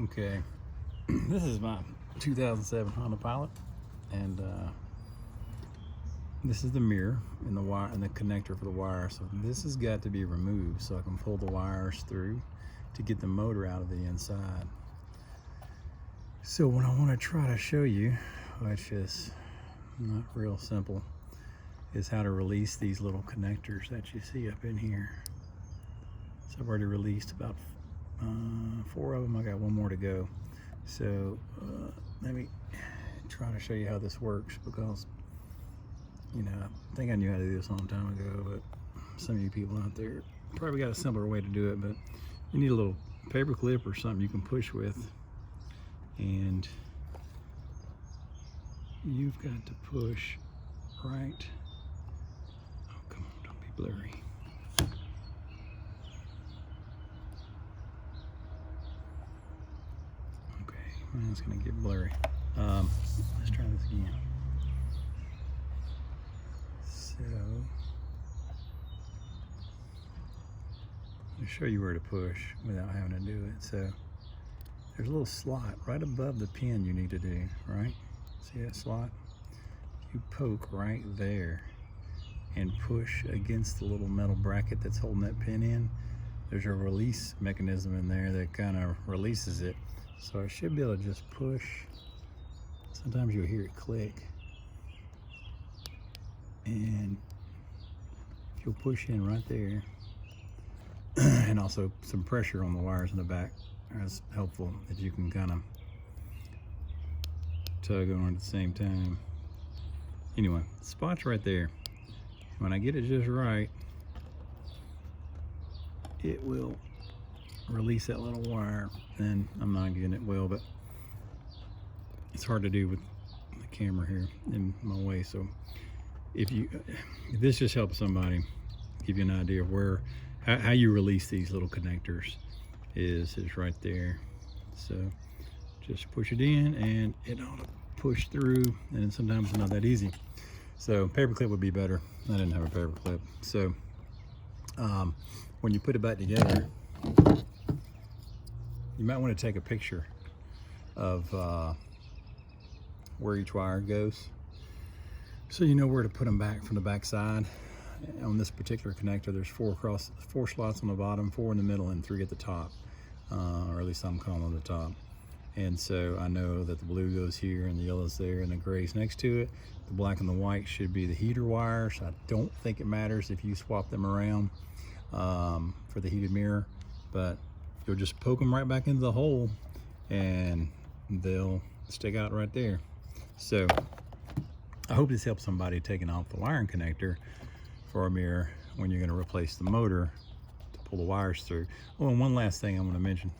Okay, this is my 2007 Honda Pilot, and this is the mirror and the wire and the connector for the wire. So this has got to be removed so I can pull the wires through to get the motor out of the inside. So what I want to try to show you, which is not real simple, is how to release these little connectors that you see up in here. So I've already released about 4 of them. I got 1 more to go. So let me try to show you how this works, because I think I knew how to do this a long time ago, but some of you people out there probably got a simpler way to do it. But you need a little paper clip or something you can push with, and you've got to push right. Oh, come on, don't be blurry. It's gonna get blurry. Let's try this again. So, I'll show you where to push without having to do it. So, there's a little slot right above the pin you need to do, right? See that slot? You poke right there and push against the little metal bracket that's holding that pin in. There's a release mechanism in there that kind of releases it. So I should be able to just push. Sometimes you'll hear it click. And if you'll push in right there, and also some pressure on the wires in the back, that's helpful, that you can kind of tug on at the same time. Anyway, the spot's right there. When I get it just right, it will release that little wire. And I'm not getting it well, but it's hard to do with the camera here in my way. So if this just helps somebody, give you an idea of where how you release these little connectors is right there. So just push it in and it ought to push through, and sometimes it's not that easy. So paperclip would be better. I didn't have a paperclip. So when you put it back together, you might want to take a picture of where each wire goes, so you know where to put them back from the back side. On this particular connector, there's 4 slots on the bottom, 4 in the middle, and 3 at the top, or at least I'm calling them the top. And so I know that the blue goes here, and the yellow's there, and the gray's next to it. The black and the white should be the heater wires. I don't think it matters if you swap them around for the heated mirror, but you'll just poke them right back into the hole and they'll stick out right there. So I hope this helps somebody taking off the wiring connector for a mirror when you're going to replace the motor to pull the wires through. Oh, and one last thing I want to mention.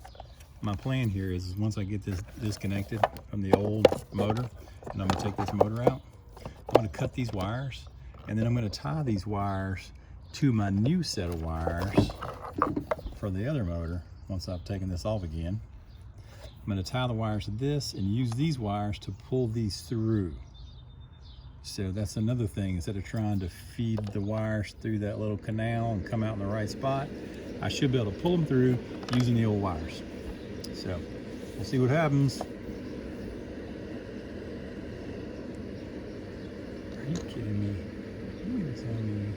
My plan here is once I get this disconnected from the old motor, and I'm going to take this motor out, I'm going to cut these wires, and then I'm going to tie these wires to my new set of wires for the other motor. Once I've taken this off again, I'm going to tie the wires to this and use these wires to pull these through. So that's another thing. Instead of trying to feed the wires through that little canal and come out in the right spot, I should be able to pull them through using the old wires. So we'll see what happens. Are you kidding me? You mean to tell me